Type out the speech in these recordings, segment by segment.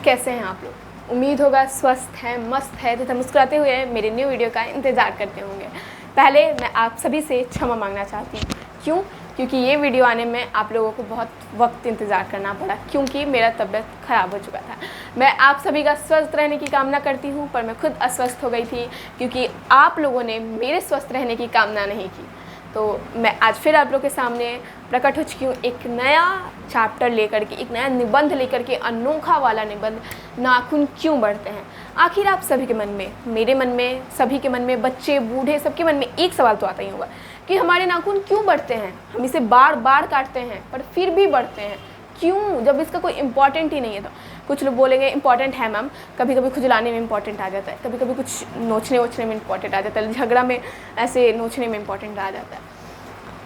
कैसे हैं आप लोग? उम्मीद होगा स्वस्थ हैं, मस्त है तथा मुस्कुराते हुए मेरे न्यू वीडियो का इंतज़ार करते होंगे। पहले मैं आप सभी से क्षमा मांगना चाहती हूँ। क्यों? क्योंकि ये वीडियो आने में आप लोगों को बहुत वक्त इंतज़ार करना पड़ा, क्योंकि मेरा तबीयत ख़राब हो चुका था। मैं आप सभी का स्वस्थ रहने की कामना करती हूँ, पर मैं खुद अस्वस्थ हो गई थी क्योंकि आप लोगों ने मेरे स्वस्थ रहने की कामना नहीं की। तो मैं आज फिर आप लोगों के सामने प्रकट हो चुकी हूँ एक नया चैप्टर लेकर के, एक नया निबंध लेकर के, अनोखा वाला निबंध, नाखून क्यों बढ़ते हैं। आखिर आप सभी के मन में, मेरे मन में, सभी के मन में, बच्चे बूढ़े सबके मन में एक सवाल तो आता ही होगा कि हमारे नाखून क्यों बढ़ते हैं। हम इसे बार बार काटते हैं पर फिर भी बढ़ते हैं क्यों, जब इसका कोई इम्पॉर्टेंट ही नहीं है। तो कुछ लोग बोलेंगे इम्पॉर्टेंट है मैम, कभी कभी खुजलाने में इम्पॉर्टेंट आ जाता है, कभी कभी कुछ नोचने वोचने में इम्पॉर्टेंट आ जाता है, झगड़ा में ऐसे नोचने में इम्पॉर्टेंट आ जाता है।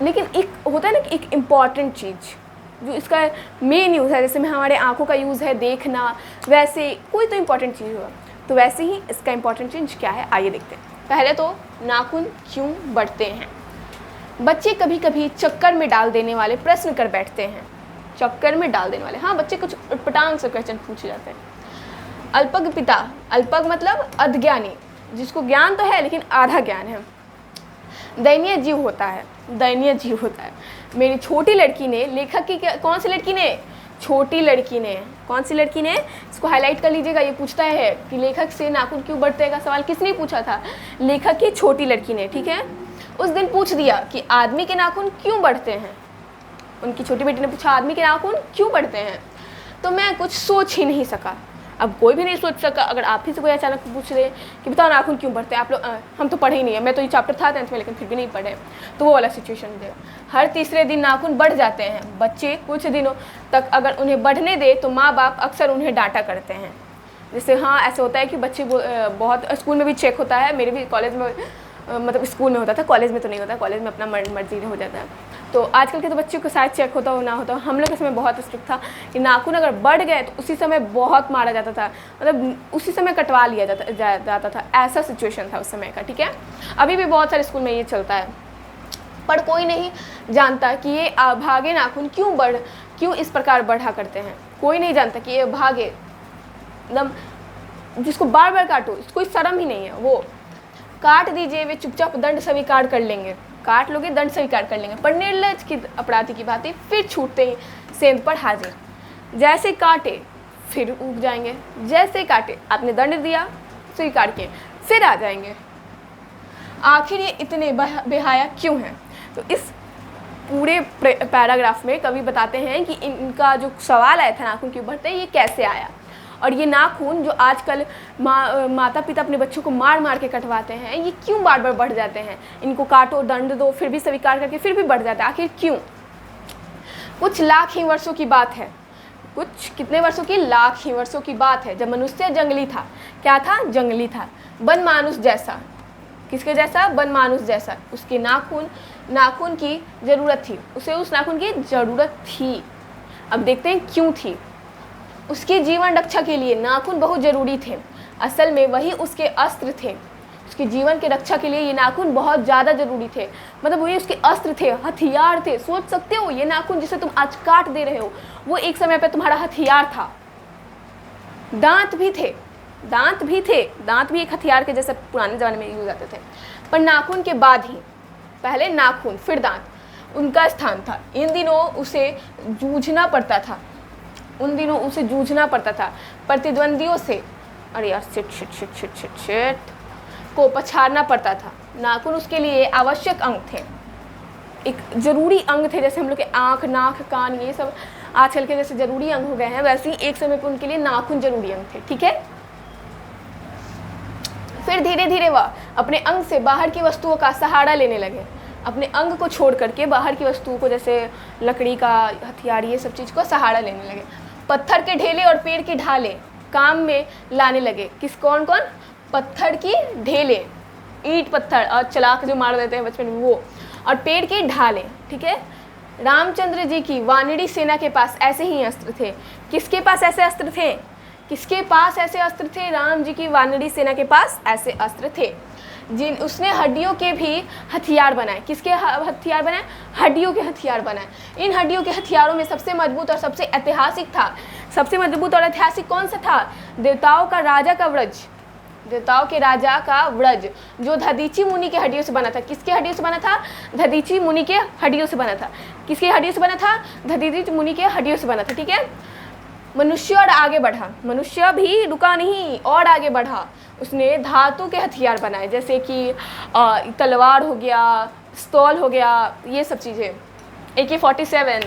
लेकिन एक होता है ना कि एक इम्पॉर्टेंट चीज़ जो इसका मेन यूज़ है, जैसे में हमारे आँखों का यूज़ है देखना, वैसे कोई तो इम्पॉर्टेंट चीज़ होगा। तो वैसे ही इसका इम्पॉर्टेंट चीज़ क्या है, आइए देखते हैं। पहले तो नाखून क्यों बढ़ते हैं। बच्चे कभी कभी चक्कर में डाल देने वाले प्रश्न कर बैठते हैं। चक्कर में डाल देने वाले, हाँ, बच्चे कुछ उटपटांग से क्वेश्चन पूछे जाते हैं। अल्पज्ञ पिता, अल्पज्ञ मतलब अज्ञानी, जिसको ज्ञान तो है लेकिन आधा ज्ञान है। दयनीय जीव होता है, दयनीय जीव होता है। मेरी छोटी लड़की ने, लेखक की कौन सी लड़की ने, छोटी लड़की ने, कौन सी लड़की ने, इसको हाईलाइट कर लीजिएगा। ये पूछता है कि लेखक से नाखून क्यों बढ़ते हैं का सवाल किसने पूछा था, लेखक की छोटी लड़की ने, ठीक है। उस दिन पूछ दिया कि आदमी के नाखून क्यों बढ़ते हैं। उनकी छोटी बेटी ने पूछा आदमी के नाखून क्यों बढ़ते हैं। तो मैं कुछ सोच ही नहीं सका। अब कोई भी नहीं सोच सका। अगर आप ही से कोई अचानक पूछ रहे कि बताओ नाखून क्यों बढ़ते हैं, आप लोग हम तो पढ़े ही नहीं है, मैं तो ये चैप्टर था 10th में लेकिन फिर भी नहीं पढ़े, तो वो वाला सिचुएशन देगा। हर तीसरे दिन नाखून बढ़ जाते हैं। बच्चे कुछ दिनों तक अगर उन्हें बढ़ने दे तो माँ बाप अक्सर उन्हें डांटा करते हैं। जैसे हाँ, ऐसे होता है कि बच्चे बहुत, स्कूल में भी चेक होता है, मेरे भी कॉलेज में, मतलब स्कूल में होता था, कॉलेज में तो नहीं होता, कॉलेज में अपना मर्जी हो जाता है। तो आजकल के तो बच्चों को शायद चेक होता हो ना होता हो। हम लोग के समय बहुत स्ट्रिक्ट था कि नाखून अगर बढ़ गए तो उसी समय बहुत मारा जाता था, मतलब उसी समय कटवा लिया जाता था। ऐसा सिचुएशन था उस समय का, ठीक है। अभी भी बहुत सारे स्कूल में ये चलता है, पर कोई नहीं जानता कि ये अभागे नाखून क्यों इस प्रकार बढ़ा करते हैं। कोई नहीं जानता कि ये भागे, मतलब जिसको बार बार काटो, इसको कोई शर्म ही नहीं है। वो काट दीजिए, वे चुपचाप दंड स्वीकार कर लेंगे, काट लोगे दंड स्वीकार कर लेंगे, पर निर्लज की अपराधी की भांति फिर छूटते ही सेंध पर हाजिर। जैसे काटे फिर उग जाएंगे, जैसे काटे आपने दंड दिया स्वीकार किए फिर आ जाएंगे। आखिर ये इतने बेहाया क्यों हैं। तो इस पूरे पैराग्राफ में कवि बताते हैं कि इनका जो सवाल आया था नाखून क्यों बढ़ते हैं, ये कैसे आया। और ये नाखून जो आजकल माता पिता अपने बच्चों को मार मार के कटवाते हैं, ये क्यों बार बार बढ़ जाते हैं। इनको काटो, दंड दो, फिर भी स्वीकार करके फिर भी बढ़ जाता है। आखिर क्यों। कुछ लाख ही वर्षों की बात है। कुछ कितने वर्षों की, लाख ही वर्षों की बात है, जब मनुष्य जंगली था। क्या था, जंगली था, बन मानुष जैसा। किसके जैसा, बन मानुष जैसा। उसके नाखून की ज़रूरत थी, उसे उस नाखून की ज़रूरत थी। अब देखते हैं क्यों थी। उसकी जीवन रक्षा के लिए नाखून बहुत ज़रूरी थे। असल में वही उसके अस्त्र थे। उसके जीवन के रक्षा के लिए ये नाखून बहुत ज़्यादा ज़रूरी थे, मतलब वही उसके अस्त्र थे, हथियार थे। सोच सकते हो, ये नाखून जिसे तुम आज काट दे रहे हो, वो एक समय पे तुम्हारा हथियार था। दांत भी थे, दांत भी एक हथियार के जैसे पुराने ज़माने में यूज आते थे। पर नाखून के बाद ही, पहले नाखून फिर दांत, उनका स्थान था। इन दिनों उसे जूझना पड़ता था, प्रतिद्वंदियों से, अरे यार शिट को पछाड़ना पड़ता था। नाखून उसके लिए आवश्यक अंग थे, एक ज़रूरी अंग थे। जैसे हम लोग के आँख, नाक, कान, ये सब आजकल के जैसे ज़रूरी अंग हो गए हैं, वैसे ही एक समय पर उनके लिए नाखून ज़रूरी अंग थे, ठीक है। फिर धीरे धीरे वह अपने अंग से बाहर की वस्तुओं का सहारा लेने लगे। अपने अंग को छोड़ करके बाहर की वस्तुओं को, जैसे लकड़ी का हथियार, ये सब चीज़ को सहारा लेने लगे। पत्थर के ढेले और पेड़ की ढाले काम में लाने लगे। कौन पत्थर की ढेले, ईंट पत्थर और चलाक जो मार देते हैं बचपन में, वो, और पेड़ की ढाले, ठीक है। रामचंद्र जी की वानरी सेना के पास ऐसे ही अस्त्र थे। किसके पास ऐसे अस्त्र थे, राम जी की वानरी सेना के पास ऐसे अस्त्र थे, जिन उसने हड्डियों के भी हथियार बनाए। किसके हथियार बनाए, हड्डियों के हथियार बनाए। इन हड्डियों के हथियारों में सबसे मजबूत और सबसे ऐतिहासिक था सबसे मजबूत और ऐतिहासिक कौन सा था? देवताओं का राजा का व्रज, देवताओं के राजा का व्रज, जो दधीचि मुनि के हड्डियों से बना था। किसके हड्डियों से बना था? दधीचि मुनि के हड्डियों से बना था। किसकी हड्डियों से बना था? दधीचि मुनि के हड्डियों से बना था। ठीक है। मनुष्य और आगे बढ़ा, मनुष्य भी रुका नहीं और आगे बढ़ा। उसने धातु के हथियार बनाए, जैसे कि तलवार हो गया, स्तौल हो गया, ये सब चीज़ें। AK-47,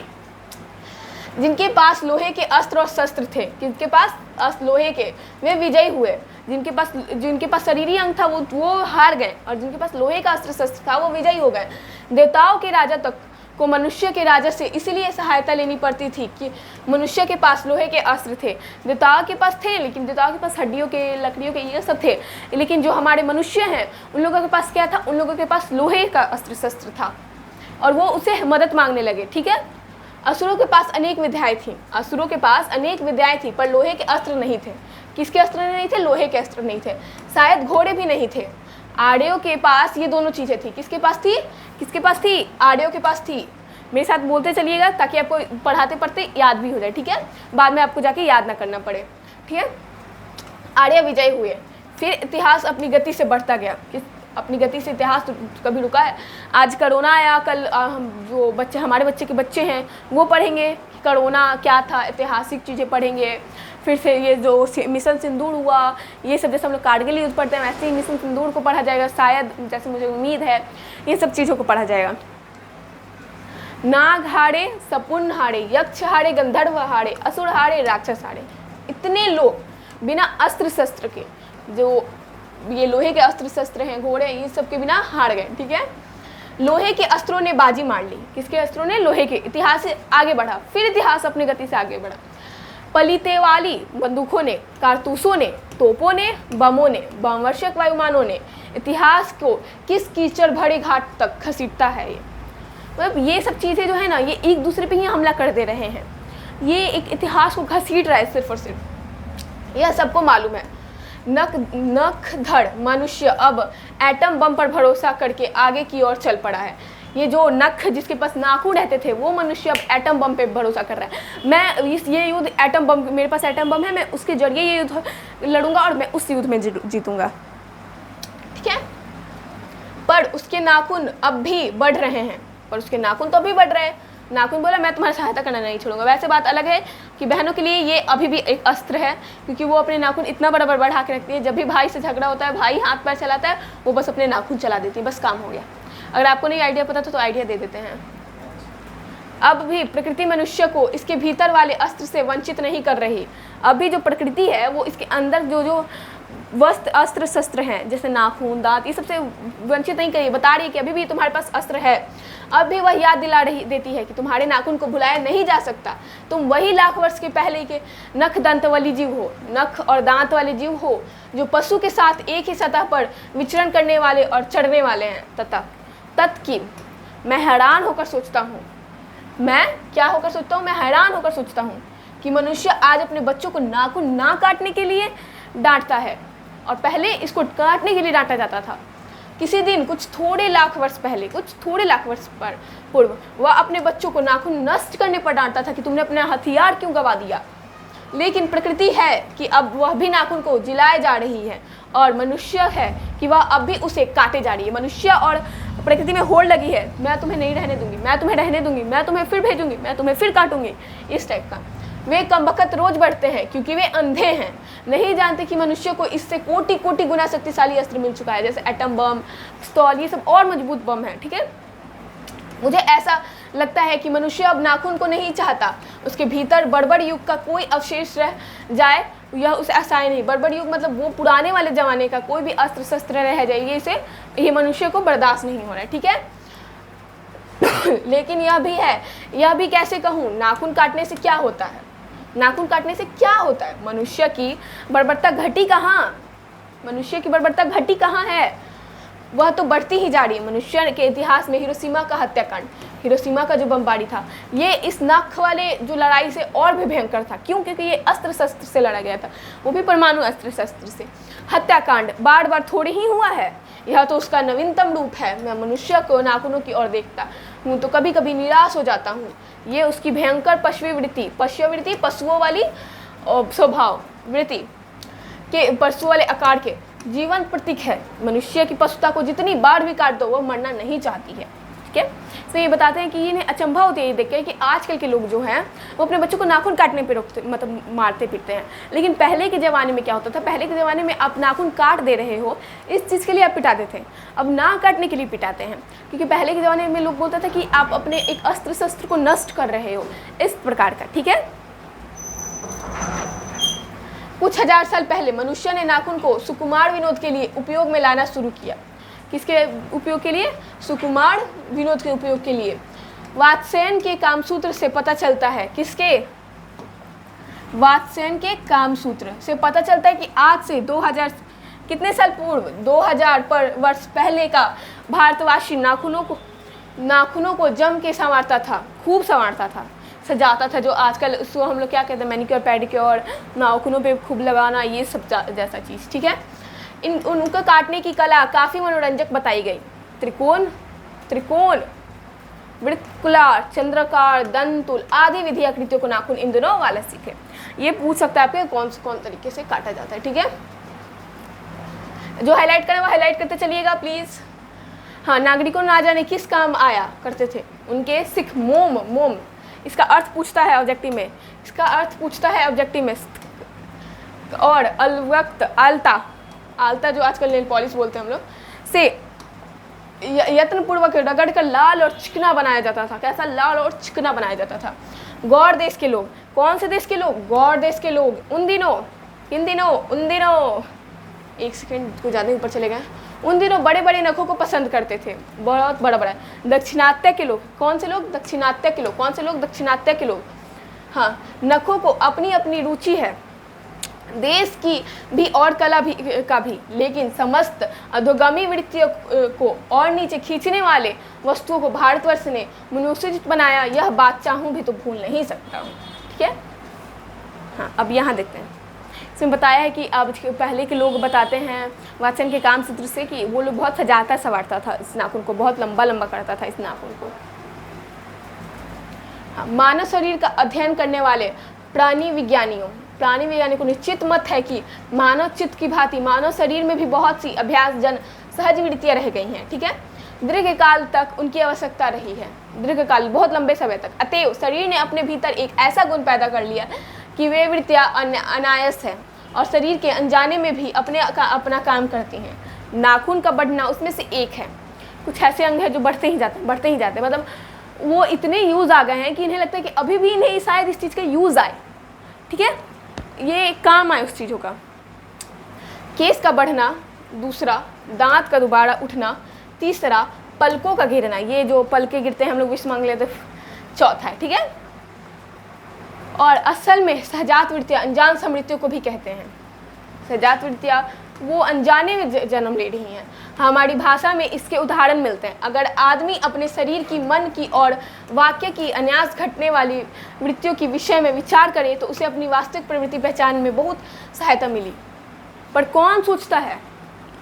जिनके पास लोहे के अस्त्र और शस्त्र थे, जिनके पास लोहे के, वे विजयी हुए। जिनके पास शरीरी अंग था वो हार गए, और जिनके पास लोहे का अस्त्र शस्त्र था वो विजयी हो गए। देवताओं के राजा तक को मनुष्य के राजा से इसलिए सहायता लेनी पड़ती थी कि मनुष्य के पास लोहे के अस्त्र थे। देवताओं के पास थे, लेकिन देवताओं के पास हड्डियों के, लकड़ियों के, ये सब थे। लेकिन जो हमारे मनुष्य हैं उन लोगों के पास क्या था? उन लोगों के पास लोहे का अस्त्र शस्त्र था, और वो उसे मदद मांगने लगे। ठीक है। असुरों के पास अनेक विद्याएं थीं, असुरों के पास अनेक विद्याएं थी, पर लोहे के अस्त्र नहीं थे। किसके अस्त्र नहीं थे? लोहे के अस्त्र नहीं थे। शायद घोड़े भी नहीं थे। आर्यों के पास ये दोनों चीज़ें थी। किसके पास थी? किसके पास थी? आर्यों के पास थी। मेरे साथ बोलते चलिएगा ताकि आपको पढ़ाते पढ़ते याद भी हो जाए। ठीक है। बाद में आपको जाके याद ना करना पड़े। ठीक है। आर्य विजयी हुए। फिर इतिहास अपनी गति से बढ़ता गया। अपनी गति से इतिहास तो कभी रुका है? आज कोरोना आया, कल हम जो बच्चे, हमारे बच्चे के बच्चे हैं वो पढ़ेंगे कोरोना क्या था, ऐतिहासिक चीज़ें पढ़ेंगे। फिर से ये जो मिशन सिंदूर हुआ, ये सब जैसे हम लोग कारगिल युद्ध पढ़ते हैं वैसे ही मिशन सिंदूर को पढ़ा जाएगा शायद, जैसे मुझे उम्मीद है। ये सब चीज़ों को पढ़ा जाएगा। नाग हारे, सपुन हारे, यक्ष हारे, गंधर्व हारे, असुर हारे, राक्षस हारे। इतने लोग बिना अस्त्र शस्त्र के, जो ये लोहे के अस्त्र शस्त्र हैं, घोड़े, ये सब के बिना हार गए। ठीक है। लोहे के अस्त्रों ने बाजी मार ली। किसके अस्त्रों ने? लोहे के। इतिहास से आगे बढ़ा, फिर इतिहास अपनी गति से आगे बढ़ा। पलीते वाली बंदूकों ने, कारतूसों ने, तोपों ने, बमों ने, बमवर्षक वायुमानों ने इतिहास को किस कीचड़ भरे घाट तक घसीटता है। ये मतलब ये सब चीज़ें जो है ना, ये एक दूसरे पे ही हमला कर दे रहे हैं। ये एक इतिहास को घसीट रहा है सिर्फ और सिर्फ। यह सबको मालूम है। नख धड़ मनुष्य अब एटम बम पर भरोसा करके आगे की ओर चल पड़ा है। ये जो नख, जिसके पास नाखून रहते थे, वो मनुष्य अब एटम बम पे भरोसा कर रहा है। मैं ये युद्ध एटम बम, मेरे पास एटम बम है, मैं उसके जरिए ये युद्ध लड़ूंगा और मैं उस युद्ध में जीतूंगा। ठीक है। पर उसके नाखून अब भी बढ़ रहे हैं, पर उसके नाखून तो अभी बढ़ रहे हैं। नाखून बोला मैं तुम्हारी सहायता करना नहीं छोड़ूंगा। वैसे बात अलग है कि बहनों के लिए ये अभी भी एक अस्त्र है, क्योंकि वो अपने नाखून इतना बड़ा बढ़ा के रखती है। जब भी भाई से झगड़ा होता है, भाई हाथ पैर चलाता है, वो बस अपने नाखून चला देती है, बस काम हो गया। अगर आपको नहीं आइडिया पता तो आइडिया दे देते हैं। अब भी प्रकृति मनुष्य को इसके भीतर वाले अस्त्र से वंचित नहीं कर रही। अभी जो प्रकृति है वो इसके अंदर जो वस्त्र, अस्त्र शस्त्र हैं, जैसे नाखून, दांत, ये सबसे वंचित नहीं करिए। बता रही है कि अभी भी तुम्हारे पास अस्त्र है। अब भी वह याद दिला रही देती है कि तुम्हारे नाखून को भुलाया नहीं जा सकता। तुम वही लाख वर्ष के पहले के नख दंत वाली जीव हो, नख और दांत वाले जीव हो, जो पशु के साथ एक ही सतह पर विचरण करने वाले और चढ़ने वाले हैं। तत्की मैं हैरान होकर सोचता हूँ, मैं क्या होकर सोचता हूँ? मैं हैरान होकर सोचता हूँ कि मनुष्य आज अपने बच्चों को नाखून ना काटने के लिए डांटता है, और पहले इसको काटने के लिए डांटा जाता था। किसी दिन कुछ थोड़े लाख वर्ष पहले, कुछ थोड़े लाख वर्ष पर पूर्व, वह अपने बच्चों को नाखून नष्ट करने पर डांटता था कि तुमने अपना हथियार क्यों गवा दिया। लेकिन प्रकृति है कि अब वह भी नाखून को जिलाए जा रही है, और मनुष्य है कि वह अब भी उसे काटे जा रही है। मनुष्य और प्रकृति में होड़ लगी है, मैं तुम्हें नहीं रहने दूंगी, मैं तुम्हें रहने दूंगी, मैं तुम्हें फिर भेजूंगी, मैं तुम्हें फिर काटूंगी, इस टाइप का। वे कमबख्त रोज बढ़ते हैं क्योंकि वे अंधे हैं, नहीं जानते कि मनुष्य को इससे कोटि कोटि गुना शक्तिशाली अस्त्र मिल चुका है, जैसे एटम बम, पिस्तौल, ये सब और मजबूत बम है। ठीक है। मुझे ऐसा लगता है कि मनुष्य अब नाखून को नहीं चाहता, उसके भीतर बर्बर युग का कोई अवशेष रह जाए, यह उसे आसानी नहीं। बर्बर युग मतलब वो पुराने वाले ज़माने का कोई भी अस्त्र शस्त्र रह जाए, इसे ये मनुष्य को बर्दाश्त नहीं हो रहा है। ठीक है। लेकिन यह भी है, यह भी कैसे कहूँ, नाखून काटने से क्या होता है? नाखून काटने से क्या होता है? मनुष्य की बर्बरता घटी कहाँ? मनुष्य की बर्बरता घटी कहाँ है? वह तो बढ़ती ही जा रही है। मनुष्य के इतिहास में हिरोशिमा का हत्याकांड, हिरोशिमा का जो बमबारी था, ये इस नख वाले जो लड़ाई से और भी भयंकर था। क्यों? क्योंकि ये अस्त्र शस्त्र से लड़ा गया था, वो भी परमाणु अस्त्र शस्त्र से। हत्याकांड बार बार थोड़ी ही हुआ है, यह तो उसका नवीनतम रूप है। मैं मनुष्य को नाखूनों की ओर देखता हूँ तो कभी कभी निराश हो जाता हूँ। ये उसकी भयंकर पशुवृत्ति, पशुओं वाली स्वभाव वृत्ति के पशु वाले आकार के जीवन प्रतीक है। मनुष्य की पशुता को जितनी बार भी काट दो वो मरना नहीं चाहती है। ठीक है, तो ये बताते हैं कि इन्हें अचंभा होती है ये देख के कि आजकल के लोग जो हैं वो अपने बच्चों को नाखून काटने पे रोकते, मतलब मारते पीटते हैं। लेकिन पहले के ज़माने में क्या होता था, पहले के ज़माने में आप नाखून काट दे रहे हो इस चीज़ के लिए आप पिटाते थे, अब ना काटने के लिए पिटाते हैं। क्योंकि पहले के ज़माने में लोग बोलते थे कि आप अपने एक अस्त्र शस्त्र को नष्ट कर रहे हो, इस प्रकार का। ठीक है, कुछ हजार साल पहले मनुष्य ने नाखून को सुकुमार विनोद के लिए उपयोग में लाना शुरू किया। किसके उपयोग के लिए? सुकुमार विनोद के उपयोग के लिए। वात्स्ययन के कामसूत्र से पता चलता है, किसके? वात्स्ययन के कामसूत्र से पता चलता है कि आज से 2000 कितने साल पूर्व, 2000 वर्ष पहले का भारतवासी नाखूनों को जम के संवारता था, खूब संवारता था, सजाता था। जो आजकल उसको हम लोग क्या कहते हैं, मैनिक्योर पेडिक्योर, नाखूनों पे खूब लगाना, ये सब जैसा चीज़। ठीक है, उनको काटने की कला काफ़ी मनोरंजक बताई गई। त्रिकोण, वृत्तकुलार, चंद्रकार, दंतुल आदि विधि आकृतियों को नाखून इन दोनों वाला सीखे। ये पूछ सकता है आपके कौन तरीके से काटा जाता है। ठीक है, जो हाईलाइट करें वो हाईलाइट करते चलिएगा प्लीज़। हाँ, नागरिकों ना जाने किस काम आया करते थे उनके सिख मोम। इसका अर्थ पूछता है ऑब्जेक्टिव में, और अलवक्त, आलता जो आजकल नेल पॉलिश बोलते हैं हम लोग, से यत्नपूर्वक रगड़ कर लाल और चिकना बनाया जाता था। कैसा? लाल और चिकना बनाया जाता था। गौड़ देश के लोग, कौन से देश के लोग? गौड़ देश के लोग उन दिनों, एक सेकेंड को ज़्यादा ऊपर चले गए, उन दिनों बड़े बड़े नखों को पसंद करते थे, बहुत बड़ा। दाक्षिणात्य के लोग, कौन से लोग? दाक्षिणात्य के लोग। हाँ, नखों को अपनी अपनी रुचि है, देश की भी और कला का भी, लेकिन समस्त अधोगामी वृत्तियों को और नीचे खींचने वाले वस्तुओं को भारतवर्ष ने मनुष्योचित बनाया, यह बात चाहूँ भी तो भूल नहीं सकता हूँ। ठीक है, हाँ, अब यहाँ देखते हैं। इसमें बताया है कि अब पहले के लोग बताते हैं वाचन के काम सूत्र से कि वो लोग बहुत सजाता संवारता था इस नाखून को, बहुत लंबा करता था इस नाखून को। हाँ, मानव शरीर का अध्ययन करने वाले प्राणी वैज्ञानिकों को निश्चित मत है कि मानव चित्त की भांति मानव शरीर में भी बहुत सी अभ्यास जन सहज वृत्तियाँ रह गई हैं। ठीक है, दीर्घकाल तक उनकी आवश्यकता रही है, दीर्घकाल बहुत लंबे समय तक। अतएव शरीर ने अपने भीतर एक ऐसा गुण पैदा कर लिया कि वे वृत्तियाँ अनायास है और शरीर के अनजाने में भी अपना काम करती हैं। नाखून का बढ़ना उसमें से एक है। कुछ ऐसे अंग हैं जो बढ़ते ही जाते, मतलब वो इतने यूज़ आ गए हैं कि इन्हें लगता है कि अभी भी इन्हें शायद इस चीज़ का यूज़ आए। ठीक है, ये काम आए उस चीज़ों का। केस का बढ़ना दूसरा, दांत का दोबारा उठना तीसरा, पलकों का गिरना, ये जो पलके गिरते हैं हम लोग विष मांग लेते चौथा है। ठीक है, और असल में सहजात वृत्तियाँ अनजान समृत्तियों को भी कहते हैं। सहजात वृत्तियाँ वो अनजाने में जन्म ले रही हैं। हमारी भाषा में इसके उदाहरण मिलते हैं। अगर आदमी अपने शरीर की, मन की और वाक्य की अनायास घटने वाली वृत्तियों की विषय में विचार करे तो उसे अपनी वास्तविक प्रवृत्ति पहचान में बहुत सहायता मिली। पर कौन सोचता है?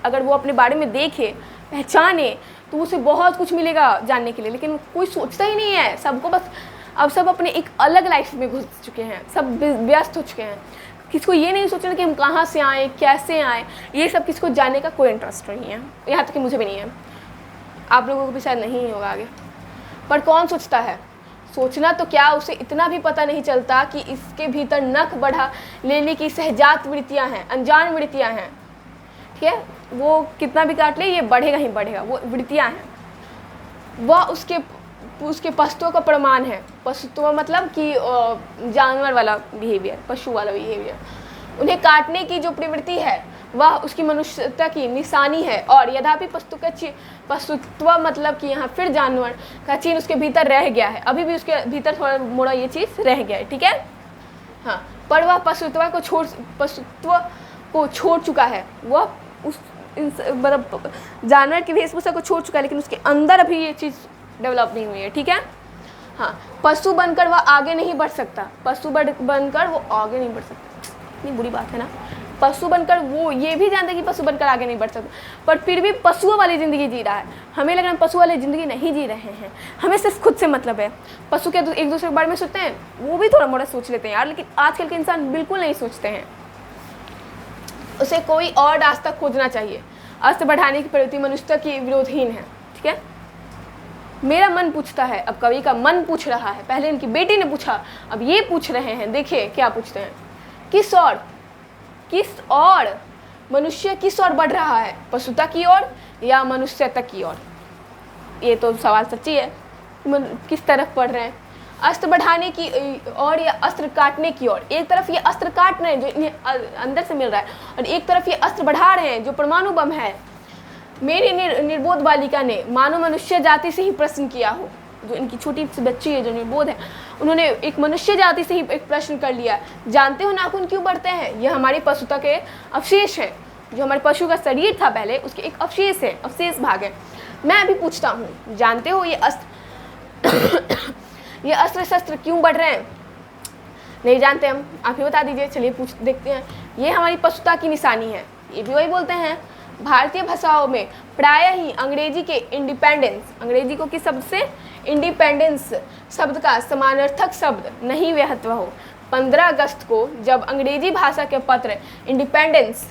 अगर वो अपने बारे में देखे, पहचाने, तो उसे बहुत कुछ मिलेगा जानने के लिए, लेकिन कोई सोचता ही नहीं है। सबको बस अब सब अपने एक अलग लाइफ में घुस चुके हैं, सब व्यस्त हो चुके हैं। किसको ये नहीं सोचना कि हम कहाँ से आए, कैसे आए, ये सब किसको जानने का कोई इंटरेस्ट नहीं है। यहाँ तक कि मुझे भी नहीं है, आप लोगों को भी शायद नहीं होगा आगे। पर कौन सोचता है? सोचना तो क्या, उसे इतना भी पता नहीं चलता कि इसके भीतर नख बढ़ा लेने की सहजात वृत्तियाँ हैं, अनजान वृत्तियाँ हैं। ठीक है, वो कितना भी काट ले ये बढ़ेगा ही बढ़ेगा, वो वृत्तियाँ हैं। वह उसके पशुत्व का प्रमाण है। पशुत्व मतलब कि जानवर वाला बिहेवियर, पशु वाला बिहेवियर। उन्हें काटने की जो प्रवृत्ति है वह उसकी मनुष्यता की निशानी है। और यद्यपि पशुत्व मतलब कि यहाँ फिर जानवर का चिन्ह उसके भीतर रह गया है, अभी भी उसके भीतर थोड़ा मोड़ा ये चीज़ रह गया है। ठीक है, हाँ, पर वह पशुत्व को छोड़ चुका है। वह उस मतलब जानवर की वेशभूषा को छोड़ चुका है, लेकिन उसके अंदर अभी ये चीज़ डेवलप नहीं हुई है। ठीक है, हाँ, पशु बनकर वह आगे नहीं बढ़ सकता। इतनी बुरी बात है ना। पशु बनकर वो ये भी जानते हैं कि पशु बनकर आगे नहीं बढ़ सकता, पर फिर भी पशुओं वाली ज़िंदगी जी रहा है। हमें लग रहा है पशु वाली ज़िंदगी नहीं जी रहे हैं, हमें सिर्फ खुद से मतलब है। पशु के एक दूसरे के बारे में सोचते हैं, वो भी थोड़ा मोड़ा सोच लेते हैं यार, लेकिन आजकल के इंसान बिल्कुल नहीं सोचते हैं। उसे कोई और रास्ता खोजना चाहिए। अस्त्र बढ़ाने की प्रवृत्ति मनुष्यता की विरोधहीन है, ठीक है। मेरा मन पूछता है, अब कवि का मन पूछ रहा है। पहले इनकी बेटी ने पूछा, अब ये पूछ रहे हैं। देखिए क्या पूछते हैं, किस और मनुष्य किस ओर बढ़ रहा है, पशुता की ओर या मनुष्यता की ओर? ये तो सवाल सच्ची है, किस तरफ बढ़ रहे हैं, अस्त्र बढ़ाने की और या अस्त्र काटने की ओर? एक तरफ ये अस्त्र काट रहे हैं जो इन्हें अंदर से मिल रहा है, और एक तरफ ये अस्त्र बढ़ा रहे हैं जो परमाणु बम है। मेरी निर्बोध बालिका ने मानो मनुष्य जाति से ही प्रश्न किया हो। जो इनकी छोटी सी बच्ची है जो निर्बोध है, उन्होंने एक मनुष्य जाति से ही एक प्रश्न कर लिया, जानते हो नाखून क्यों बढ़ते हैं? यह हमारी पशुता के अवशेष है। जो हमारे पशु का शरीर था पहले, उसके एक अवशेष है, अवशेष भाग है। मैं अभी पूछता हूँ, जानते हो ये अस्त्र शस्त्र क्यों बढ़ रहे हैं? नहीं जानते हम, आप ही बता दीजिए। चलिए पूछ देखते हैं। ये हमारी पशुता की निशानी है, ये भी वही बोलते हैं। भारतीय भाषाओं में प्रायः ही अंग्रेजी के इंडिपेंडेंस, अंग्रेजी को किस शब्द से? इंडिपेंडेंस शब्द का समानार्थक शब्द नहीं व्यहत्व हो। 15 अगस्त को जब अंग्रेजी भाषा के पत्र इंडिपेंडेंस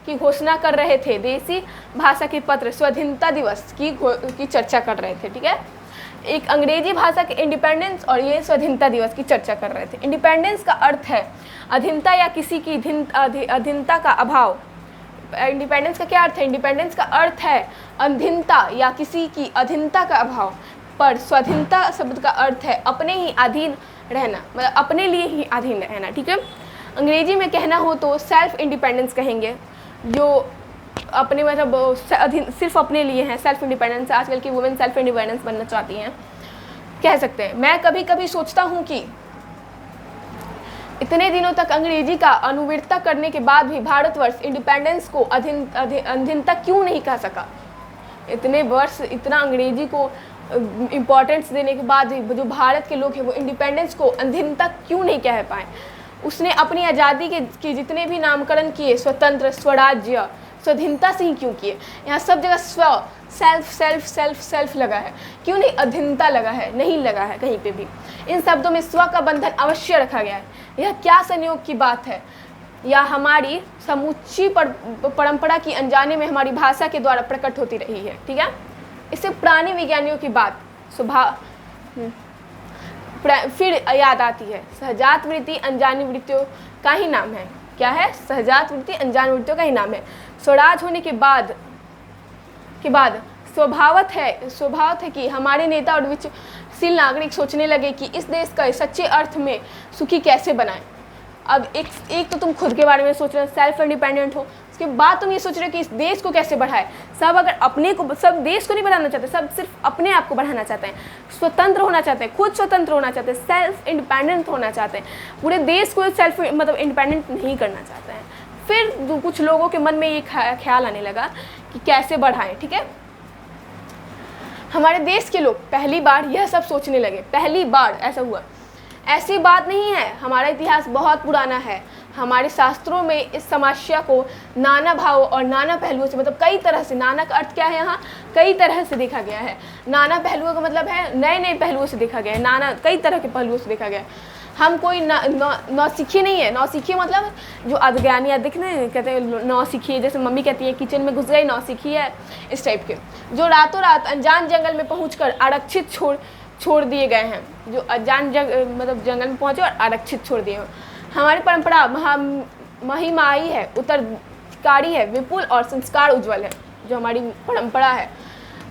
की घोषणा कर रहे थे, देसी भाषा के पत्र स्वाधीनता दिवस की चर्चा कर रहे थे, ठीक है। एक अंग्रेजी भाषा के इंडिपेंडेंस और ये स्वाधीनता दिवस की चर्चा कर रहे थे। इंडिपेंडेंस का अर्थ है अधीनता या किसी की अधीनता का अभाव। इंडिपेंडेंस का क्या अर्थ है? इंडिपेंडेंस का अर्थ है अधीनता या किसी की अधीनता का अभाव, पर स्वाधीनता शब्द का अर्थ है अपने ही अधीन रहना, मतलब अपने लिए ही अधीन रहना, ठीक है। अंग्रेजी में कहना हो तो सेल्फ इंडिपेंडेंस कहेंगे, जो अपने मतलब सिर्फ अपने लिए हैं। सेल्फ इंडिपेंडेंस, आजकल की वुमेन सेल्फ इंडिपेंडेंस बनना चाहती हैं, कह सकते हैं। मैं कभी कभी सोचता हूँ कि इतने दिनों तक अंग्रेजी का अनुवर्तता करने के बाद भी भारतवर्ष इंडिपेंडेंस को अधीनता क्यों नहीं कह सका? इतने वर्ष इतना अंग्रेजी को इम्पोर्टेंस देने के बाद भी जो भारत के लोग हैं वो इंडिपेंडेंस को अधीनता क्यों नहीं कह पाए? उसने अपनी आज़ादी के जितने भी नामकरण किए, स्वतंत्र, स्वराज्य, स्वाधीनता से ही क्यों किए? यहाँ सब जगह स्व, सेल्फ सेल्फ सेल्फ सेल्फ लगा है, क्यों नहीं अधीनता लगा है? नहीं लगा है कहीं पे भी। इन शब्दों में स्व का बंधन अवश्य रखा गया है। यह क्या संयोग की बात है, या हमारी समूची परंपरा की अनजाने में हमारी भाषा के द्वारा प्रकट होती रही है, ठीक है। इससे पुराने विज्ञानियों की बात फिर याद आती है। सहजात वृत्ति अनजानी वृत्तियों का ही नाम है। क्या है? सहजात वृत्ति अनजानी वृत्तियों का ही नाम है। स्वराज होने के बाद स्वभावत है कि हमारे नेता और विचारशील नागरिक सोचने लगे कि इस देश का सच्चे अर्थ में सुखी कैसे बनाएं। अब एक तो तुम खुद के बारे में सोच रहे हो, सेल्फ इंडिपेंडेंट हो, उसके बाद तुम ये सोच रहे हो कि इस देश को कैसे बढ़ाए। सब देश को नहीं बढ़ाना चाहते, सब सिर्फ अपने आप को बढ़ाना चाहते हैं, स्वतंत्र होना चाहते हैं, खुद स्वतंत्र होना चाहते हैं, सेल्फ इंडिपेंडेंट होना चाहते हैं। पूरे देश को सेल्फ मतलब इंडिपेंडेंट नहीं करना चाहते हैं। फिर कुछ लोगों के मन में ये ख्याल आने लगा कि कैसे बढ़ाएं, ठीक है। हमारे देश के लोग पहली बार यह सब सोचने लगे, पहली बार ऐसा हुआ। ऐसी बात नहीं है, हमारा इतिहास बहुत पुराना है। हमारे शास्त्रों में इस समस्या को नाना भाव और नाना पहलुओं से, मतलब कई तरह से, नाना का अर्थ क्या है यहाँ? कई तरह से देखा गया है। नाना पहलुओं का मतलब है नए नए पहलुओं से देखा गया है, नाना कई तरह के पहलुओं से देखा गया है। हम कोई नौसिखिए नहीं है। नौसिखिए मतलब जो अज्ञानी दिखने कहते हैं नौसिखिए, जैसे मम्मी कहती है किचन में घुस गई नौसिखिए है, इस टाइप के, जो रातों रात अनजान जंगल में पहुँचकर आरक्षित छोड़ दिए गए हैं, जो अनजान मतलब जंगल में पहुँचे और आरक्षित छोड़ दिए हैं। हमारी परंपरा महिमाई है, उत्तरकारी है, विपुल और संस्कार उज्ज्वल है। जो हमारी परंपरा है,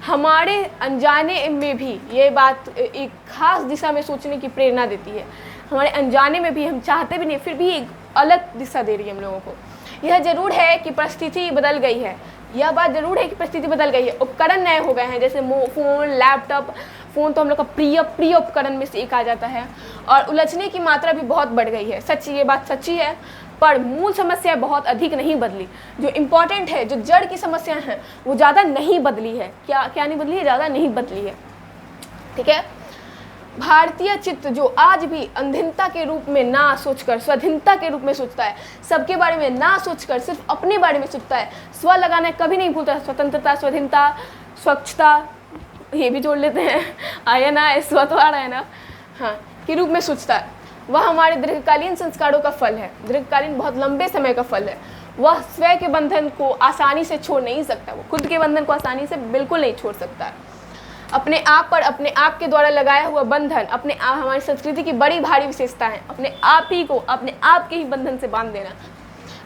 हमारे अनजाने में भी ये बात एक खास दिशा में सोचने की प्रेरणा देती है। हमारे अनजाने में भी, हम चाहते भी नहीं, फिर भी एक अलग दिशा दे रही है हम लोगों को। यह जरूर है कि परिस्थिति बदल गई है, यह बात जरूर है कि परिस्थिति बदल गई है। उपकरण नए हो गए हैं, जैसे फ़ोन, लैपटॉप। फ़ोन तो हम लोग का प्रिय उपकरण में से एक आ जाता है, और उलझने की मात्रा भी बहुत बढ़ गई है। सच्ची, ये बात सच्ची है, पर मूल समस्या बहुत अधिक नहीं बदली। जो इम्पोर्टेंट है, जो जड़ की समस्या है, वो ज़्यादा नहीं बदली है। क्या नहीं बदली है? ज़्यादा नहीं बदली है, ठीक है। भारतीय चित्त जो आज भी अंधीनता के रूप में ना सोचकर स्वाधीनता के रूप में सोचता है, सबके बारे में ना सोचकर सिर्फ अपने बारे में सोचता है, स्व लगाना कभी नहीं भूलता, स्वतंत्रता, स्वाधीनता, स्वच्छता, ये भी जोड़ लेते हैं, आया ना, स्व तो आ रहा है ना, हाँ, के रूप में सोचता है, वह हमारे दीर्घकालीन संस्कारों का फल है, दीर्घकालीन बहुत लंबे समय का फल है। वह स्वयं के बंधन को आसानी से छोड़ नहीं सकता, वो खुद के बंधन को आसानी से बिल्कुल नहीं छोड़ सकता है। अपने आप पर अपने आप के द्वारा लगाया हुआ बंधन अपने आप हमारी संस्कृति की बड़ी भारी विशेषता है, अपने आप ही को अपने आप के ही बंधन से बांध देना।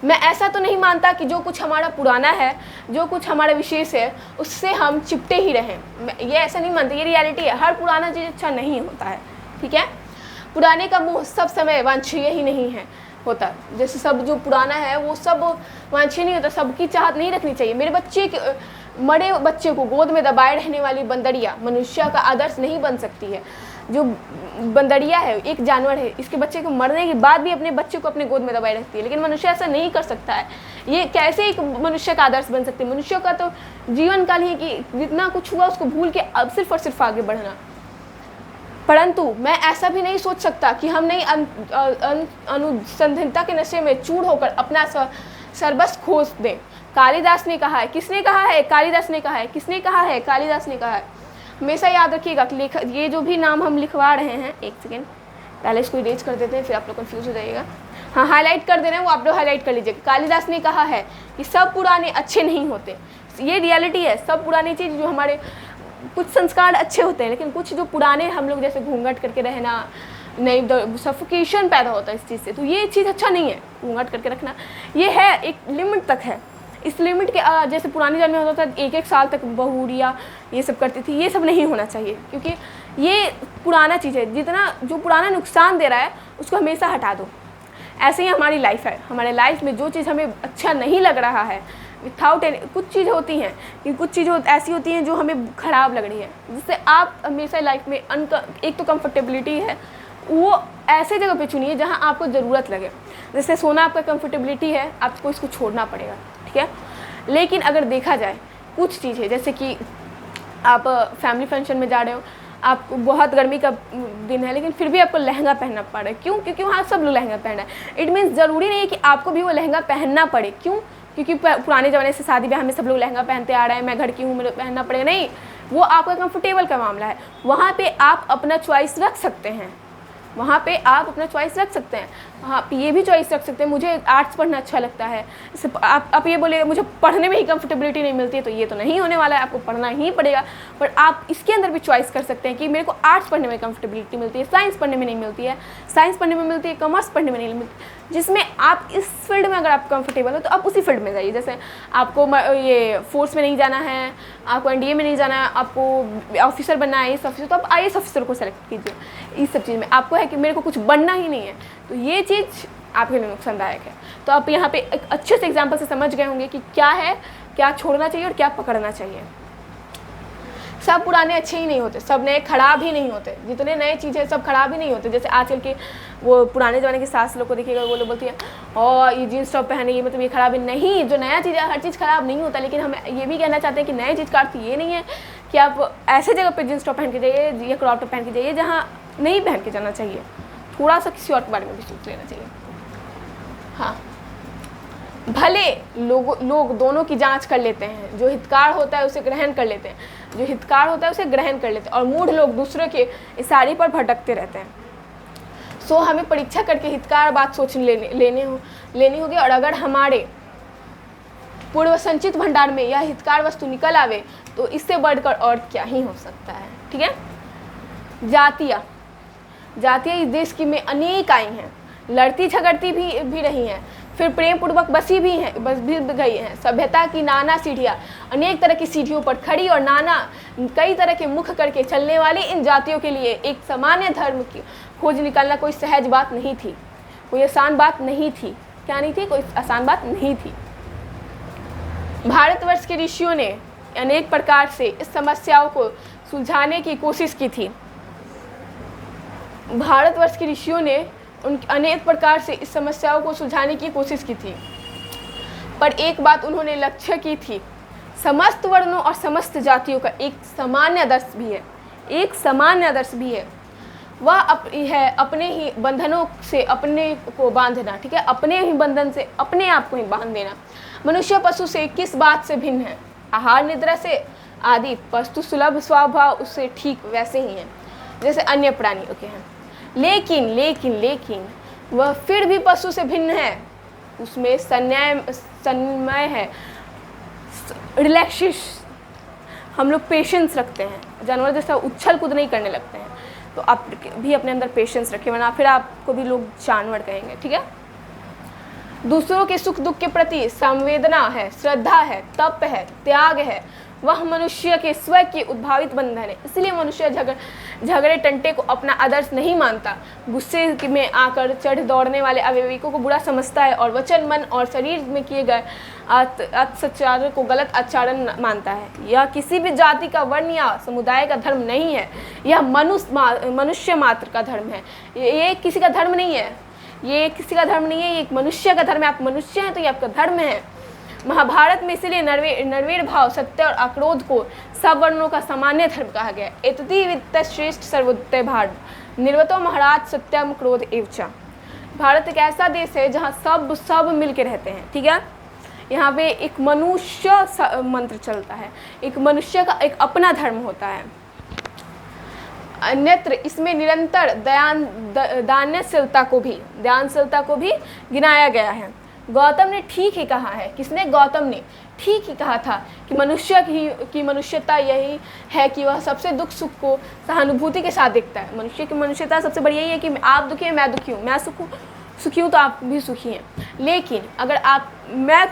मैं ऐसा तो नहीं मानता कि जो कुछ हमारा पुराना है, जो कुछ हमारा विशेष है, उससे हम चिपटे ही रहें, मैं ये ऐसा नहीं मानती, ये रियलिटी है। हर पुराना चीज़ अच्छा नहीं होता है, ठीक है। पुराने का मोह सब समय वांछनीय ही नहीं है होता, जैसे सब जो पुराना है वो सब वांछनीय नहीं होता, सबकी चाहत नहीं रखनी चाहिए। मेरे मरे बच्चे को गोद में दबाए रहने वाली बंदरिया मनुष्य का आदर्श नहीं बन सकती है। जो बंदरिया है एक जानवर है, इसके बच्चे को मरने के बाद भी अपने बच्चे को अपने गोद में दबाए रखती है, लेकिन मनुष्य ऐसा नहीं कर सकता है। ये कैसे एक मनुष्य का आदर्श बन सकती है? मनुष्य का तो जीवन काल ही कि जितना कुछ हुआ उसको भूल के अब सिर्फ और सिर्फ आगे बढ़ना। परंतु मैं ऐसा भी नहीं सोच सकता कि हम नहीं अनुसंधानता के नशे में चूर होकर अपना सर्वस्व खो दें। कालिदास ने कहा है, किसने कहा है? कालिदास ने कहा है। किसने कहा है? कालिदास ने कहा है। हमेशा याद रखिएगा कि ये जो भी नाम हम लिखवा रहे हैं, एक सेकेंड पहले इसको इरेज कर देते हैं, फिर आप लोग कंफ्यूज हो जाइएगा। हाँ, हाईलाइट कर दे रहे हैं, वो आप लोग हाईलाइट कर लीजिए। कालिदास ने कहा है कि सब पुराने अच्छे नहीं होते, ये रियलिटी है। सब पुरानी चीज़ जो हमारे कुछ संस्कार अच्छे होते हैं, लेकिन कुछ जो पुराने हम लोग जैसे घूंघट करके रहना, नहीं सफोकेशन पैदा होता है इस चीज़ से, तो ये चीज़ अच्छा नहीं है। घूंघट करके रखना ये है, एक लिमिट तक है। इस लिमिट के जैसे पुराने जन्म में होता था, एक साल तक बहुरिया ये सब करती थी, ये सब नहीं होना चाहिए, क्योंकि ये पुराना चीज़ है। जितना जो पुराना नुकसान दे रहा है उसको हमेशा हटा दो। ऐसे ही हमारी लाइफ है, हमारे लाइफ में जो चीज़ हमें अच्छा नहीं लग रहा है, विथआउट एनी, कुछ चीज़ होती हैं कि कुछ चीज़ ऐसी होती हैं जो हमें ख़राब लग रही है, जिससे आप हमेशा लाइफ में एक तो कंफर्टेबिलिटी है, वो ऐसे जगह पे चुनिए जहाँ आपको ज़रूरत लगे। जैसे सोना आपका कंफर्टेबिलिटी है, आपको इसको छोड़ना पड़ेगा, ठीक है। लेकिन अगर देखा जाए कुछ चीज़ें, जैसे कि आप फैमिली फंक्शन में जा रहे हो, आपको बहुत गर्मी का दिन है, लेकिन फिर भी आपको लहंगा पहनना पड़ रहा है। क्यों? क्योंकि वहाँ सब लोग लहंगा पहन रहे हैं। इट मीन्स ज़रूरी नहीं है कि आपको भी वो लहंगा पहनना पड़े। क्यों? क्योंकि पुराने ज़माने से शादी ब्याह में सब लोग लहंगा पहनते आ रहे हैं, मैं घर की हूँ, मुझे पहनना पड़ेगा। नहीं, वो आपका कंफर्टेबल का मामला है। वहाँ पे आप अपना चॉइस रख सकते हैं, वहाँ पे आप अपना चॉइस रख सकते हैं। हाँ, ये भी चॉइस रख सकते हैं, मुझे आर्ट्स पढ़ना अच्छा लगता है। आप ये बोले मुझे पढ़ने में ही कंफर्टेबिलिटी नहीं मिलती है, तो ये तो नहीं होने वाला है, आपको पढ़ना ही पड़ेगा। पर आप इसके अंदर भी चॉइस कर सकते हैं कि मेरे को आर्ट्स पढ़ने में कंफर्टेबिलिटी मिलती है, साइंस पढ़ने में नहीं मिलती है, साइंस पढ़ने में मिलती है, कॉमर्स पढ़ने में नहीं मिलती। जिसमें आप इस फील्ड में अगर आप कंफर्टेबल हो तो आप उसी फील्ड में जाइए। जैसे आपको ये फोर्स में नहीं जाना है, आपको एनडीए में नहीं जाना है, आपको ऑफिसर बनना है, IAS ऑफिसर, तो आप IAS ऑफिसर को सेलेक्ट कीजिए। इस सब चीज़ में आपको है कि मेरे को कुछ बनना ही नहीं है, तो ये चीज़ आपके लिए नुकसानदायक है। तो आप यहाँ पे एक अच्छे से एग्जाम्पल से समझ गए होंगे कि क्या है, क्या छोड़ना चाहिए और क्या पकड़ना चाहिए। सब पुराने अच्छे ही नहीं होते, सब नए खराब ही नहीं होते। जितने नए चीज़ें सब खराब ही नहीं होते। जैसे आजकल के वो पुराने ज़माने के सास लोग को देखिएगा, वो लोग बोलती है और ये जीन्स टॉप पहने, ये मतलब ये खराब है। नहीं, जो नया चीज़ है हर चीज़ खराब नहीं होता, लेकिन हम ये भी कहना चाहते हैं कि नए चीज़ का अर्थ ये नहीं है कि आप ऐसे जगह पर जीन्स टॉप पहन के जाइए या क्रॉप टॉप पहन के जाइए जहाँ नहीं पहन के जाना चाहिए। थोड़ा सा किसी और के बारे में भी सोच लेना चाहिए। हाँ, भले लोग दोनों की जांच कर लेते हैं, जो हितकार होता है उसे ग्रहण कर लेते हैं, जो हितकार होता है उसे ग्रहण कर लेते हैं, और मूढ़ लोग दूसरे के इशारे पर भटकते रहते हैं। सो हमें परीक्षा करके हितकार बात सोच लेनी होगी। और अगर हमारे पूर्व संचित भंडार में यह हितकार वस्तु निकल आवे तो इससे बढ़कर और क्या ही हो सकता है, ठीक है। जातियाँ इस देश की में अनेक आई हैं, लड़ती झगड़ती भी रही हैं, फिर प्रेम पूर्वक बसी भी गई हैं। सभ्यता की नाना सीढ़ियाँ अनेक तरह की सीढ़ियों पर खड़ी और नाना कई तरह के मुख करके चलने वाली इन जातियों के लिए एक सामान्य धर्म की खोज निकालना कोई सहज बात नहीं थी, कोई आसान बात नहीं थी। क्या नहीं थी? कोई आसान बात नहीं थी। भारतवर्ष के ऋषियों ने अनेक प्रकार से इस समस्याओं को सुलझाने की कोशिश की थी। भारतवर्ष के ऋषियों ने अनेक प्रकार से इस समस्याओं को सुलझाने की कोशिश की थी, पर एक बात उन्होंने लक्ष्य की थी, समस्त वर्णों और समस्त जातियों का एक सामान्य आदर्श भी है, एक सामान्य आदर्श भी है। वह अपने ही बंधनों से अपने को बांधना, ठीक है, अपने ही बंधन से अपने आप को ही बांध देना। मनुष्य पशु से किस बात से भिन्न है? आहार निद्रा से आदि वस्तु सुलभ स्वभाव उससे ठीक वैसे ही हैं जैसे अन्य प्राणियों के हैं। लेकिन लेकिन लेकिन वह फिर भी पशु से भिन्न है, उसमें संयम है, रिलैक्सेशन, हम लोग पेशेंस रखते हैं, जानवर जैसा उछल कूद नहीं करने लगते हैं। तो आप भी अपने अंदर पेशेंस रखें, वरना फिर आपको भी लोग जानवर कहेंगे, ठीक है। दूसरों के सुख दुख के प्रति संवेदना है, श्रद्धा है, तप है, त्याग है, वह मनुष्य के स्व के उद्भावित बंधन है। इसलिए मनुष्य झगड़े टंटे को अपना आदर्श नहीं मानता, गुस्से में आकर चढ़ दौड़ने वाले अविवेकों को बुरा समझता है और वचन मन और शरीर में किए गए अत्याचार को गलत आचरण मानता है। यह किसी भी जाति का, वर्ण या समुदाय का धर्म नहीं है, यह मनुष्य मात्र का धर्म है। ये किसी का धर्म नहीं है, ये किसी का धर्म नहीं है, ये एक मनुष्य का धर्म है। आप मनुष्य हैं तो ये आपका धर्म है। महाभारत में इसलिए नरवीर भाव, सत्य और अक्रोध को सब वर्णों का सामान्य धर्म कहा गया। एतति वित्त श्रेष्ठ सर्वोत्तय भारत, निर्वतो महाराज सत्यम क्रोध एवचा। भारत एक ऐसा देश है जहाँ सब मिल के रहते हैं, ठीक है। यहाँ पे एक मनुष्य मंत्र चलता है, एक मनुष्य का एक अपना धर्म होता है। अन्यत्र इसमें निरंतर दानशीलता को भी गिनाया गया है। गौतम ने ठीक ही कहा है। किसने? गौतम ने ठीक ही कहा था कि मनुष्य की मनुष्यता यही है कि वह सबसे दुख सुख को सहानुभूति के साथ देखता है। मनुष्य की मनुष्यता सबसे बड़ी यही है कि आप दुखी हैं, मैं दुखी हूँ, मैं सुखी हूँ तो आप भी सुखी हैं। लेकिन अगर आप मेरे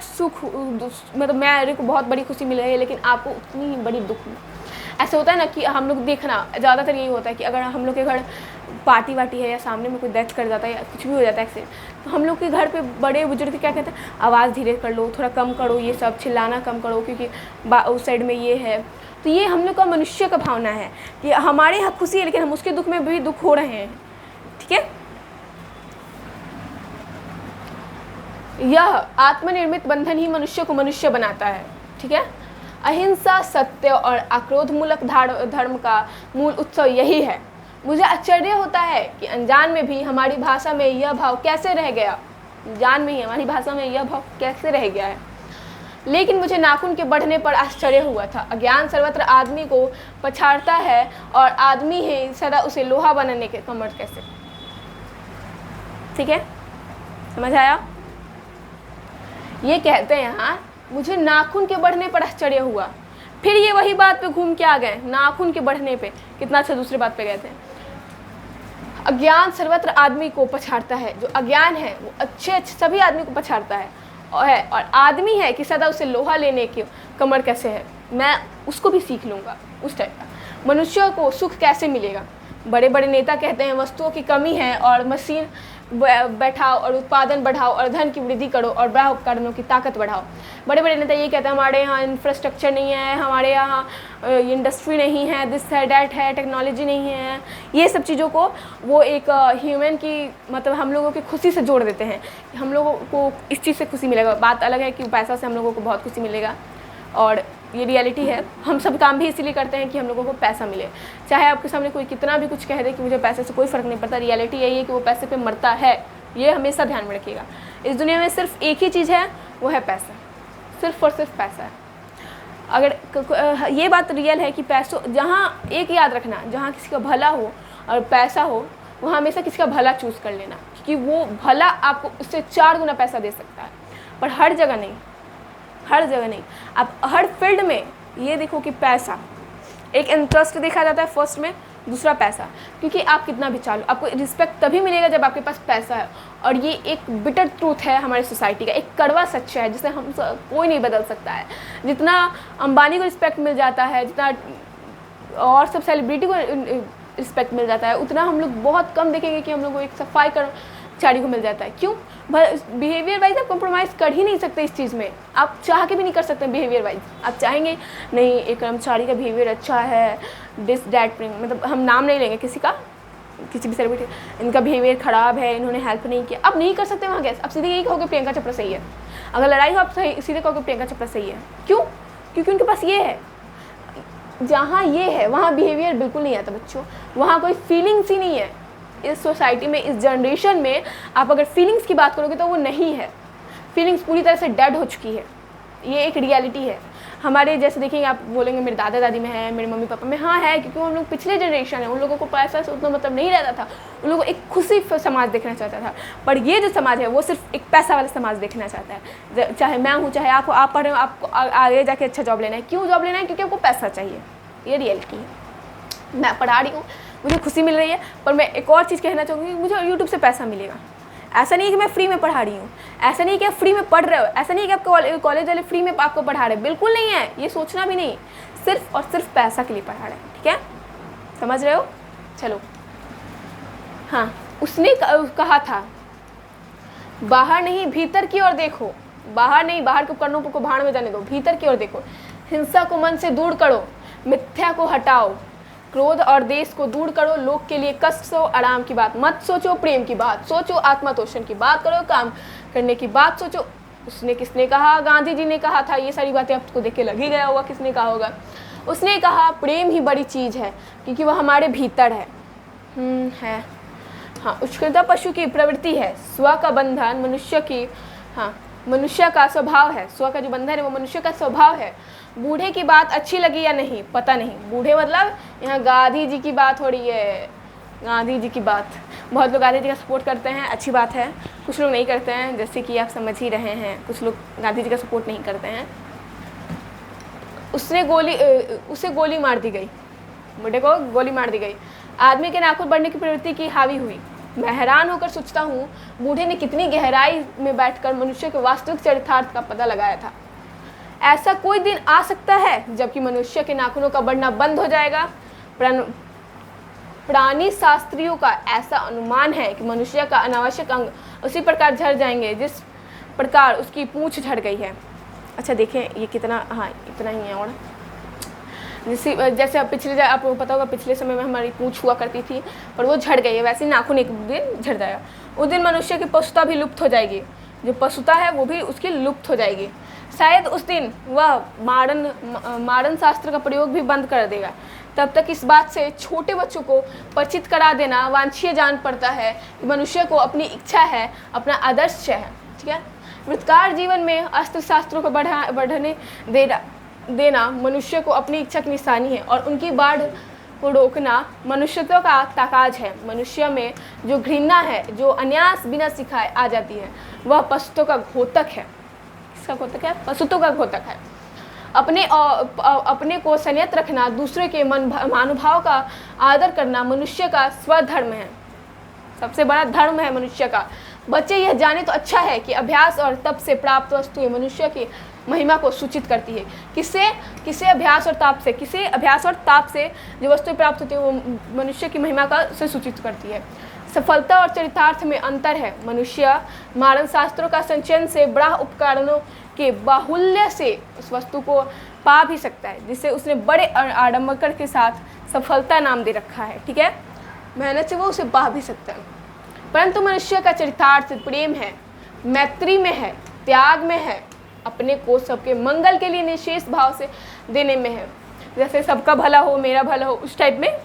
को बहुत बड़ी खुशी मिल रही है लेकिन आपको उतनी ही बड़ी दुख ऐसे होता है ना कि हम लोग देखना ज़्यादातर यही होता है कि अगर हम लोग के घर पार्टी वार्टी है या सामने में कोई डेथ कर जाता है या कुछ भी हो जाता है एक्सीडेंट, तो हम लोग के घर पे बड़े बुजुर्ग क्या कहते हैं, आवाज़ धीरे कर लो, थोड़ा कम करो, ये सब चिल्लाना कम करो क्योंकि उस साइड में ये है। तो ये हम लोग का मनुष्य का भावना है कि हमारे यहाँ खुशी है लेकिन हम उसके दुख में भी दुख हो रहे हैं, ठीक है। यह आत्मनिर्मित बंधन ही मनुष्य को मनुष्य बनाता है, ठीक है। अहिंसा, सत्य और आक्रोध मूलक धर्म का मूल उत्सव यही है। मुझे आश्चर्य होता है कि अनजान में भी हमारी भाषा में यह भाव कैसे रह गया, है। लेकिन मुझे नाखून के बढ़ने पर आश्चर्य हुआ था। अज्ञान सर्वत्र आदमी को पछाड़ता है और आदमी है सदा उसे लोहा बनाने के कमर कैसे, ठीक है, समझ आया। ये कहते हैं यहाँ मुझे नाखून के बढ़ने पर आश्चर्य हुआ, फिर ये वही बात पे घूम के आ गए, नाखून के बढ़ने पे। कितना अच्छा दूसरे बात पे गए थे। अज्ञान सर्वत्र आदमी को पछाड़ता है। जो अज्ञान है वो अच्छे सभी आदमी को पछाड़ता है और आदमी है कि सदा उसे लोहा लेने की कमर कैसे है, मैं उसको भी सीख लूँगा उस टाइप का। मनुष्य को सुख कैसे मिलेगा? बड़े बड़े नेता कहते हैं वस्तुओं की कमी है और मशीन बैठाओ और उत्पादन बढ़ाओ और धन की वृद्धि करो और व्यय उपकरणों की ताकत बढ़ाओ। बड़े बड़े नेता ये कहते हैं हमारे यहाँ इंफ्रास्ट्रक्चर नहीं है, हमारे यहाँ इंडस्ट्री नहीं है, दिस है डैट है, टेक्नोलॉजी नहीं है। ये सब चीज़ों को वो एक ह्यूमन की मतलब हम लोगों की खुशी से जोड़ देते हैं। हम लोगों को इस चीज़ से खुशी मिलेगा। बात अलग है कि पैसा से हम लोगों को बहुत खुशी मिलेगा और ये रियलिटी है। हम सब काम भी इसीलिए करते हैं कि हम लोगों को पैसा मिले। चाहे आपके सामने कोई कितना भी कुछ कह दे कि मुझे पैसे से कोई फ़र्क नहीं पड़ता, रियलिटी यही है कि वो पैसे पे मरता है। ये हमेशा ध्यान में रखिएगा। इस दुनिया में सिर्फ एक ही चीज़ है, वो है पैसा, सिर्फ और सिर्फ पैसा है। अगर ये बात रियल है कि पैसों जहाँ एक याद रखना, जहाँ किसी का भला हो और पैसा हो वहाँ हमेशा किसी का भला चूज़ कर लेना, क्योंकि वो भला आपको उससे 4 गुना पैसा दे सकता है। पर हर जगह नहीं, हर जगह नहीं। आप हर फील्ड में ये देखो कि पैसा एक इंटरेस्ट देखा जाता है फर्स्ट में, दूसरा पैसा। क्योंकि आप कितना भी चालो आपको रिस्पेक्ट तभी मिलेगा जब आपके पास पैसा है। और ये एक बिटर ट्रूथ है हमारी सोसाइटी का, एक कड़वा सच्चा है जिसे हम कोई नहीं बदल सकता है। जितना अंबानी को रिस्पेक्ट मिल जाता है, जितना और सब सेलिब्रिटी को रिस्पेक्ट मिल जाता है, उतना हम लोग बहुत कम देखेंगे कि हम लोग को एक सफाई कर्मचारी को मिल जाता है। क्यों? बिहेवियर वाइज आप कॉम्प्रोमाइज़ कर ही नहीं सकते इस चीज़ में, आप चाह के भी नहीं कर सकते बिहेवियर वाइज। आप चाहेंगे नहीं एक कर्मचारी का बिहेवियर अच्छा है, दिस डैट, मतलब हम नाम नहीं लेंगे किसी का, किसी भी सेलिब्रिटी, इनका बिहेवियर ख़राब है, इन्होंने हेल्प नहीं किया। अब नहीं कर सकते वहाँ गैस, अब सीधे यही कहोगे प्रियंका चोपड़ा सही है। अगर लड़ाई हो आप सीधे कहोगे प्रियंका चोपड़ा सही है। क्यों? क्योंकि उनके पास ये है। जहाँ ये है वहाँ बिहेवियर बिल्कुल नहीं आता बच्चों, वहाँ कोई फीलिंग्स ही नहीं है। इस सोसाइटी में, इस जनरेशन में आप अगर फीलिंग्स की बात करोगे तो वो नहीं है। फीलिंग्स पूरी तरह से डेड हो चुकी है, ये एक रियलिटी है। हमारे जैसे देखेंगे, आप बोलेंगे मेरे दादा दादी में है, मेरे मम्मी पापा में, हाँ है, क्योंकि हम लोग पिछले जनरेशन है, उन लोगों को पैसा से उतना मतलब नहीं रहता था, उन लोगों को एक खुशी समाज देखना चाहता था। पर ये जो समाज है वो सिर्फ एक पैसा वाला समाज देखना चाहता है। चाहे मैं हूँ, चाहे आप पढ़ रहे हो, आपको आगे जाके अच्छा जॉब लेना है। क्यों जॉब लेना है? क्योंकि आपको पैसा चाहिए, ये रियलिटी है। मैं पढ़ा रही हूँ, मुझे खुशी मिल रही है, पर मैं एक और चीज़ कहना चाहूँगी, मुझे यूट्यूब से पैसा मिलेगा। ऐसा नहीं है कि मैं फ्री में पढ़ा रही हूँ, ऐसा नहीं है कि आप फ्री में पढ़ रहे हो, ऐसा नहीं है कि आपको कॉलेज वाले फ्री में आपको पढ़ा रहे हैं, बिल्कुल नहीं है, ये सोचना भी नहीं। सिर्फ और सिर्फ पैसा के लिए पढ़ा रहे हैं, ठीक है, समझ रहे हो? चलो, हाँ, उसने कहा था बाहर नहीं भीतर की ओर देखो, बाहर नहीं, बाहर के उपकरणों को भाड़ में जाने दो, भीतर की ओर देखो। हिंसा को मन से दूर करो, मिथ्या को हटाओ, क्रोध और देश को दूर करो, लोग के लिए कष्ट सो, आराम की बात मत सोचो, प्रेम की बात सोचो, आत्मतोषण की बात करो, काम करने की बात सोचो। उसने किसने कहा? गांधी जी ने कहा था। ये सारी बातें आपको देख के लग ही गया होगा किसने कहा होगा। उसने कहा प्रेम ही बड़ी चीज़ है क्योंकि वह हमारे भीतर है। हाँ, उत्कृष्टता पशु की प्रवृत्ति है, स्व का बंधन मनुष्य की, हाँ, मनुष्य का स्वभाव है, स्व का जो बंधन है वो मनुष्य का स्वभाव है। बूढ़े की बात अच्छी लगी या नहीं पता नहीं, बूढ़े मतलब यहाँ गांधी जी की बात हो रही है, गांधी जी की बात। बहुत लोग गांधी जी का सपोर्ट करते हैं, अच्छी बात है, कुछ लोग नहीं करते हैं, जैसे कि आप समझ ही रहे हैं, कुछ लोग गांधी जी का सपोर्ट नहीं करते हैं। उसे गोली मार दी गई, बूढ़े को गोली मार दी गई। आदमी के नाखून बढ़ने की प्रवृत्ति की हावी हुई। मैं हैरान होकर सोचता हूँ बूढ़े ने कितनी गहराई में बैठकर मनुष्य के वास्तविक चरितार्थ का पता लगाया था। ऐसा कोई दिन आ सकता है जबकि मनुष्य के नाखूनों का बढ़ना बंद हो जाएगा। प्राणी शास्त्रियों का ऐसा अनुमान है कि मनुष्य का अनावश्यक अंग उसी प्रकार झड़ जाएंगे जिस प्रकार उसकी पूंछ झड़ गई है। अच्छा देखें ये कितना, हाँ इतना ही है। और जैसे पिछले, आपको पता होगा पिछले समय में हमारी पूंछ हुआ करती थी पर वो झड़ गई है, वैसे ही नाखून एक दिन झड़ जाएगा। उस दिन मनुष्य की पशुता भी लुप्त हो जाएगी, जो पशुता है वो भी उसकी लुप्त हो जाएगी। शायद उस दिन वह मारन शास्त्र का प्रयोग भी बंद कर देगा। तब तक इस बात से छोटे बच्चों को परिचित करा देना वांछनीय जान पड़ता है कि मनुष्य को अपनी इच्छा है, अपना आदर्श है, ठीक है। वृत्तकार जीवन में अस्त्र शास्त्रों को बढ़ने देना मनुष्य को अपनी इच्छा की निशानी है और उनकी बाढ़ को रोकना मनुष्यत्व का ताकाज है। मनुष्य में जो घृणा है, जो अन्यास बिना सिखाए आ जाती है, वह पशुत्व का घोतक है। किसका घोतक है? पशुत्व का घोतक है। अपने को संयत रखना, दूसरे के महानुभाव का आदर करना मनुष्य का स्वधर्म है, सबसे बड़ा धर्म है मनुष्य का। बच्चे यह जाने तो अच्छा है कि अभ्यास और तप से प्राप्त वस्तुएं मनुष्य की महिमा को सूचित करती है। किसे अभ्यास और ताप से, किसे अभ्यास और ताप से जो वस्तुएं प्राप्त होती है वो मनुष्य की महिमा का से सूचित करती है। सफलता और चरितार्थ में अंतर है। मनुष्य मानव शास्त्रों का संचयन से बड़ा उपकरणों के बाहुल्य से उस वस्तु को पा भी सकता है जिसे उसने बड़े आडंबर के साथ सफलता नाम दे रखा है, ठीक है। मेहनत से वो उसे पा भी सकता है। परंतु मनुष्य का चरितार्थ प्रेम है, मैत्री में है, त्याग में है, अपने को सबके मंगल के लिए निशेष भाव से देने में है। जैसे सबका भला हो, मेरा भला हो, उस टाइप में।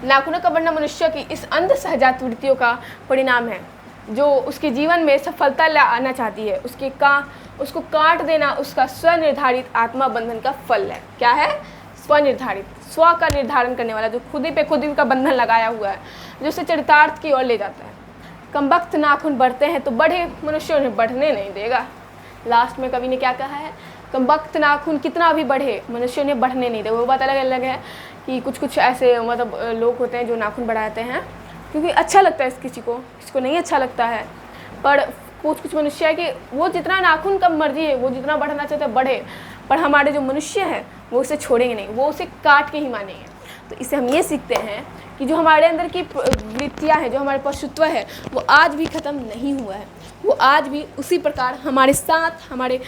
नाखूनों का बढ़ना मनुष्य की इस अंध सहजात वृत्तियों का परिणाम है जो उसके जीवन में सफलता लाना चाहती है। उसको काट देना उसका स्वनिर्धारित आत्मा बंधन का फल है। क्या है? स्वनिर्धारित, स्व का निर्धारण करने वाला, जो खुद ही पे खुद ही का बंधन लगाया हुआ है, जो उसे चरितार्थ की ओर ले जाता है। कमबख्त नाखून बढ़ते हैं तो बढ़े, मनुष्य उन्हें बढ़ने नहीं देगा। लास्ट में कवि ने क्या कहा है? कमबख्त नाखून कितना भी बढ़े, मनुष्य उन्हें बढ़ने नहीं देगा। वो बात अलग अलग है कि कुछ ऐसे मतलब लोग होते हैं जो नाखून बढ़ाते हैं क्योंकि अच्छा लगता है किसी को नहीं अच्छा लगता है। पर कुछ मनुष्य है कि वो जितना नाखून कम मर्जी है, वो जितना बढ़ना चाहता है बढ़े, पर हमारे जो मनुष्य हैं वो उसे छोड़ेंगे नहीं, वो उसे काट के ही मानेंगे। तो इससे हम ये सीखते हैं कि जो हमारे अंदर की वृत्तियाँ हैं, जो हमारे पशुत्व है, वो आज भी ख़त्म नहीं हुआ है, वो आज भी उसी प्रकार हमारे साथ हमारे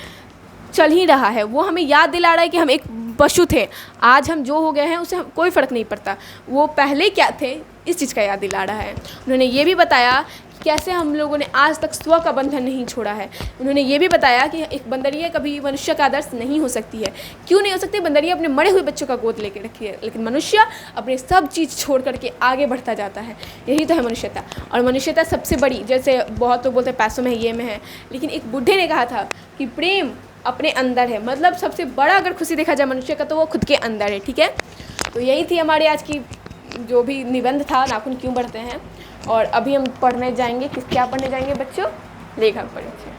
चल ही रहा है। वो हमें याद दिला रहा है कि हम एक पशु थे, आज हम जो हो गए हैं उसे कोई फ़र्क नहीं पड़ता। वो पहले क्या थे इस चीज़ का याद दिला रहा है। उन्होंने ये भी बताया कैसे हम लोगों ने आज तक स्व का बंधन नहीं छोड़ा है। उन्होंने ये भी बताया कि एक बंदरिया कभी मनुष्य का आदर्श नहीं हो सकती है। क्यों नहीं हो सकती? बंदरिया अपने मरे हुए बच्चों का गोद लेके रखी है, लेकिन मनुष्य अपने सब चीज़ छोड़ करके आगे बढ़ता जाता है। यही तो है मनुष्यता। और मनुष्यता सबसे बड़ी, जैसे बहुत लोग बोलते हैं पैसों में है, ये में है, लेकिन एक बुढ़े ने कहा था कि प्रेम अपने अंदर है। मतलब सबसे बड़ा अगर खुशी देखा जाए मनुष्य का तो वो खुद के अंदर है। ठीक है, तो यही थी हमारे आज की जो भी निबंध था, नाखून क्यों बढ़ते हैं। और अभी हम पढ़ने जाएंगे, क्या पढ़ने जाएंगे बच्चों? लेखा परीक्षा।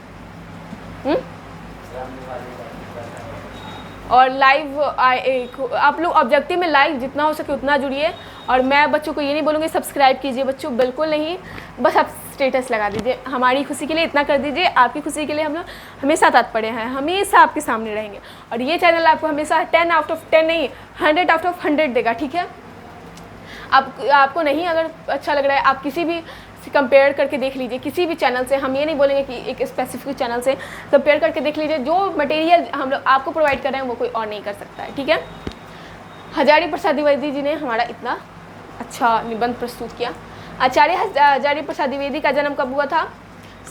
और लाइव आप लोग ऑब्जेक्टिव में लाइव जितना हो सके उतना जुड़िए। और मैं बच्चों को ये नहीं बोलूँगी सब्सक्राइब कीजिए, बच्चों बिल्कुल नहीं, बस आप स्टेटस लगा दीजिए। हमारी खुशी के लिए इतना कर दीजिए, आपकी खुशी के लिए हम लोग हमेशा तत्पर हैं, हमेशा आपके सामने रहेंगे। और ये चैनल आपको हमेशा 10 आउट ऑफ 10 नहीं 100 आउट ऑफ 100 देगा। ठीक है, आपको नहीं अगर अच्छा लग रहा है, आप किसी भी कंपेयर करके देख लीजिए, किसी भी चैनल से। हम ये नहीं बोलेंगे कि एक स्पेसिफिक चैनल से, कंपेयर करके देख लीजिए। जो मटेरियल हम लोग आपको प्रोवाइड कर रहे हैं वो कोई और नहीं कर सकता है। ठीक है, हजारी प्रसाद द्विवेदी जी ने हमारा इतना अच्छा निबंध प्रस्तुत किया। आचार्य हजारी प्रसाद द्विवेदी का जन्म कब हुआ था?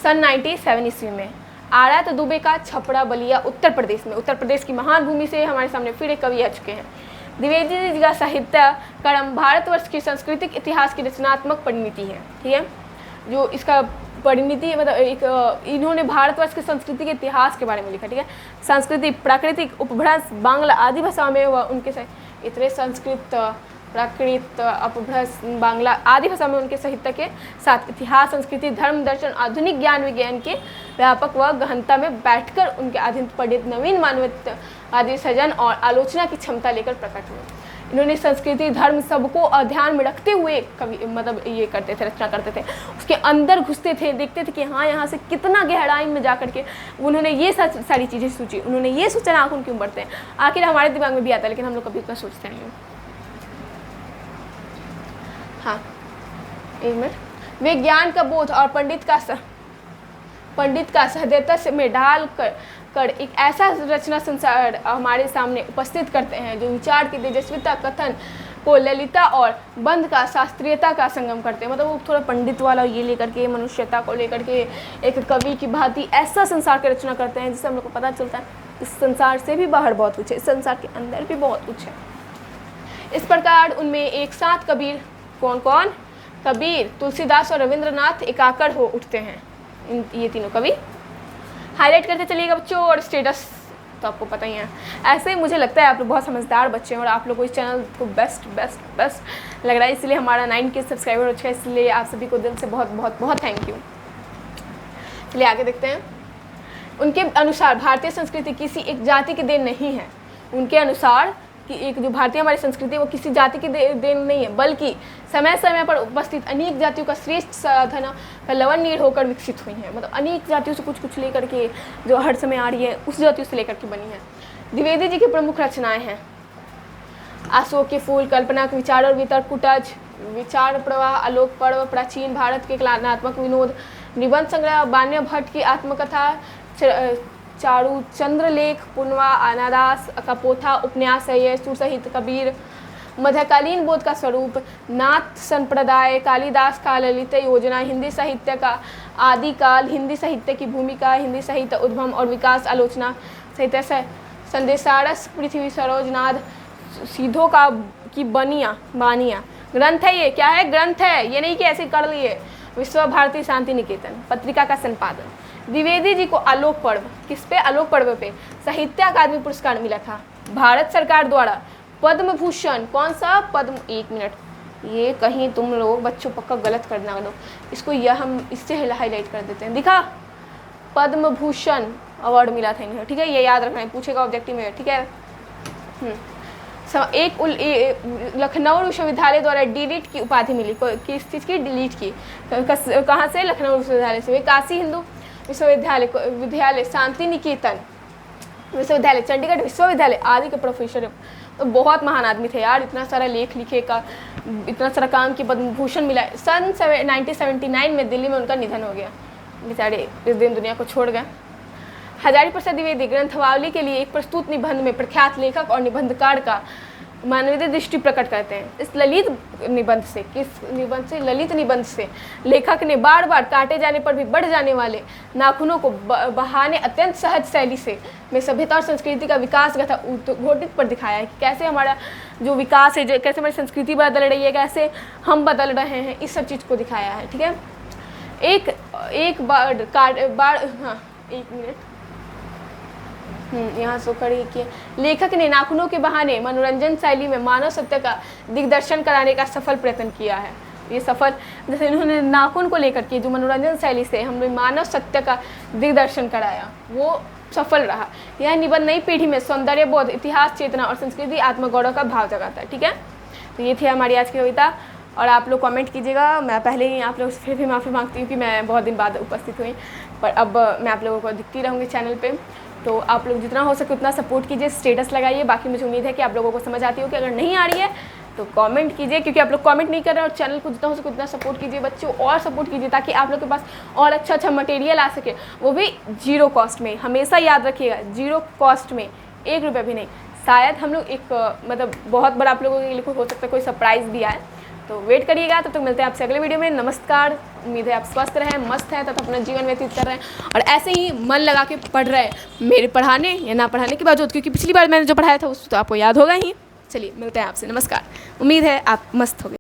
सन 97 ईस्वी में। आरा तो दुबे का छपरा बलिया उत्तर प्रदेश में। उत्तर प्रदेश की महान भूमि से हमारे सामने फिर एक कवि आ चुके हैं। द्विवेदी जी का साहित्य कर्म भारतवर्ष की सांस्कृतिक इतिहास की रचनात्मक परिणति है। ठीक है, जो इसका परिणति मतलब एक इन्होंने भारतवर्ष की संस्कृति के इतिहास के बारे में लिखा। ठीक है, सांस्कृतिक प्राकृतिक उपभ्रंश बांग्ला आदि भाषाओं में वह उनके इतने संस्कृत प्राकृत अपभ्रंश बांग्ला आदि भाषा में उनके साहित्य के साथ इतिहास संस्कृति धर्म दर्शन आधुनिक ज्ञान विज्ञान के व्यापक व गहनता में बैठकर उनके आधुनिक पंडित नवीन मानवीय आदि सृजन और आलोचना की क्षमता लेकर प्रकट हुए। इन्होंने संस्कृति धर्म सबको ध्यान में रखते हुए कवि मतलब ये करते थे, रचना करते थे, उसके अंदर घुसते थे, देखते थे कि हाँ यहाँ से कितना गहराई में जा करके उन्होंने ये सारी चीज़ें सोची। उन्होंने ये सोचा नाखून क्यों बढ़ते हैं, आखिर हमारे दिमाग में भी आता है लेकिन हम लोग कभी उतना सोचते नहीं। हाँ एक मिनट। वे ज्ञान का बोध और पंडित का सहृदयता से में ढाल कर एक ऐसा रचना संसार हमारे सामने उपस्थित करते हैं जो विचार की तेजस्विता कथन को ललिता और बंध का शास्त्रीयता का संगम करते हैं। मतलब वो थोड़ा पंडित वाला ये लेकर के मनुष्यता को लेकर के एक कवि की भांति ऐसा संसार की रचना करते हैं जिससे हम लोग को पता चलता है इस संसार से भी बाहर बहुत कुछ है, इस संसार के अंदर भी बहुत कुछ है। इस प्रकार उनमें एक साथ कबीर कौन कौन कबीर तुलसीदास और रविंद्रनाथ एकाकर हो उठते हैं। ये तीनों कवि हाईलाइट करते चलिएगा बच्चों। और स्टेटस तो आपको पता ही है। ऐसे ही मुझे लगता है आप लोग बहुत समझदार बच्चे हैं और आप लोग को इस चैनल को बेस्ट लग रहा है, इसलिए हमारा 9K सब्सक्राइबर अच्छा है, इसलिए आप सभी को दिल से बहुत थैंक यू। चलिए आगे देखते हैं। उनके अनुसार भारतीय संस्कृति किसी एक जाति की देन नहीं है। उनके अनुसार कि एक जो भारतीय हमारी संस्कृति है वो किसी जाति की देन नहीं है, बल्कि समय समय पर उपस्थित अनेक जातियों का श्रेष्ठ साधन का लवणनीर होकर विकसित हुई है। मतलब अनेक जातियों से कुछ लेकर के जो हर समय आ रही है उस जातियों से लेकर के बनी है। द्विवेदी जी की प्रमुख रचनाएं हैं अशोक के फूल, कल्पना के विचार और वितर्क, कुटज, विचार प्रवाह, आलोक पर्व, प्राचीन भारत के कलात्मक विनोद, निबंध संग्रह, बान्य भट्ट की आत्मकथा, चारु चंद्रलेख, पुनवा, अनादास का पोथा, उपन्यास है ये, सुर सहित कबीर, मध्यकालीन बोध का स्वरूप, नाथ संप्रदाय, कालिदास का ललित योजना, हिंदी साहित्य का आदिकाल, हिंदी साहित्य की भूमिका, हिंदी साहित्य उद्भव और विकास, आलोचना साहित्य से संदेशारस, पृथ्वी सरोजनाथ, सीधों का की बानिया ग्रंथ है ये। क्या है? ग्रंथ है, ये नहीं कि ऐसे कर लिए। विश्व भारती शांति निकेतन पत्रिका का संपादन। द्विवेदी जी को आलोक पर्व, किस पे? आलोक पर्व पे साहित्य अकादमी पुरस्कार मिला था भारत सरकार द्वारा। पद्म भूषण, कौन सा पद्म, एक मिनट, ये कहीं तुम लोग बच्चों पक्का गलत करना लो इसको, यह हम इससे हाईलाइट कर देते हैं। दिखा, पद्म भूषण अवार्ड मिला था इन्हें। ठीक है, ये याद रखना है, पूछेगा ऑब्जेक्टिव में। ठीक है, एक लखनऊ विश्वविद्यालय द्वारा डीलिट की उपाधि मिली। किस चीज़ की? डिलीट की। कहाँ से? लखनऊ विश्वविद्यालय से। वे काशी हिंदू विश्वविद्यालय, शांति निकेतन विश्वविद्यालय, चंडीगढ़ विश्वविद्यालय आदि के प्रोफेसर। तो बहुत महान आदमी थे यार, इतना सारा लेख लिखे का, इतना सारा काम किया, पद्म भूषण मिला। सन 1979 में दिल्ली में उनका निधन हो गया, बेचारे इस दिन दुनिया को छोड़ गए। हजारी प्रसाद द्विवेदी ग्रंथावली के लिए एक प्रस्तुत निबंध में प्रख्यात लेखक और निबंधकार का मानवीय दृष्टि प्रकट करते हैं। इस ललित निबंध से, किस निबंध से? ललित निबंध से लेखक ने बार बार काटे जाने पर भी बढ़ जाने वाले नाखूनों को बहाने अत्यंत सहज शैली से में सभ्यता और संस्कृति का विकास गाथा उद्घोटित पर दिखाया है कि कैसे हमारा जो विकास है, कैसे हमारी संस्कृति बदल रही है, कैसे हम बदल रहे हैं, इस सब चीज़ को दिखाया है। ठीक है, एक मिनट यहाँ से कड़ी किए। लेखक ने नाखूनों के बहाने मनोरंजन शैली में मानव सत्य का दिग्दर्शन कराने का सफल प्रयत्न किया है। ये सफल, जैसे इन्होंने नाखून को लेकर के जो मनोरंजन शैली से हमने मानव सत्य का दिग्दर्शन कराया, वो सफल रहा। यह निबंध नई पीढ़ी में सौंदर्य बोध, इतिहास चेतना और संस्कृति आत्मगौरव का भाव जगाता है। ठीक है, तो ये थी हमारी आज की कविता। और आप लोग कमेंट कीजिएगा। मैं पहले ही आप लोग से फिर भी माफ़ी मांगती हूँ कि मैं बहुत दिन बाद उपस्थित हुई, पर अब मैं आप लोगों को दिखती रहूँगी चैनल पे। तो आप लोग जितना हो सके उतना सपोर्ट कीजिए, स्टेटस लगाइए। बाकी मुझे उम्मीद है कि आप लोगों को समझ आती हो कि अगर नहीं आ रही है तो कमेंट कीजिए, क्योंकि आप लोग कमेंट नहीं कर रहे हैं। और चैनल को जितना हो सके उतना सपोर्ट कीजिए बच्चों, और सपोर्ट कीजिए ताकि आप लोग के पास और अच्छा मटेरियल आ सके, वो भी 0 कॉस्ट में। हमेशा याद रखिएगा, 0 कॉस्ट में, 1 रुपये भी नहीं। शायद हम लोग एक मतलब बहुत बड़ा आप लोगों के लिए हो सकता है कोई सरप्राइज़ भी आए, तो वेट करिएगा। तब तक मिलते हैं आपसे अगले वीडियो में। नमस्कार, उम्मीद है आप स्वस्थ रहें, मस्त हैं तथा अपना जीवन व्यतीत कर रहे हैं और ऐसे ही मन लगा के पढ़ रहे हैं, मेरे पढ़ाने या ना पढ़ाने के बावजूद, क्योंकि पिछली बार मैंने जो पढ़ाया था उस तो आपको याद होगा ही। चलिए मिलते हैं आपसे, नमस्कार। उम्मीद है आप मस्त हो गए।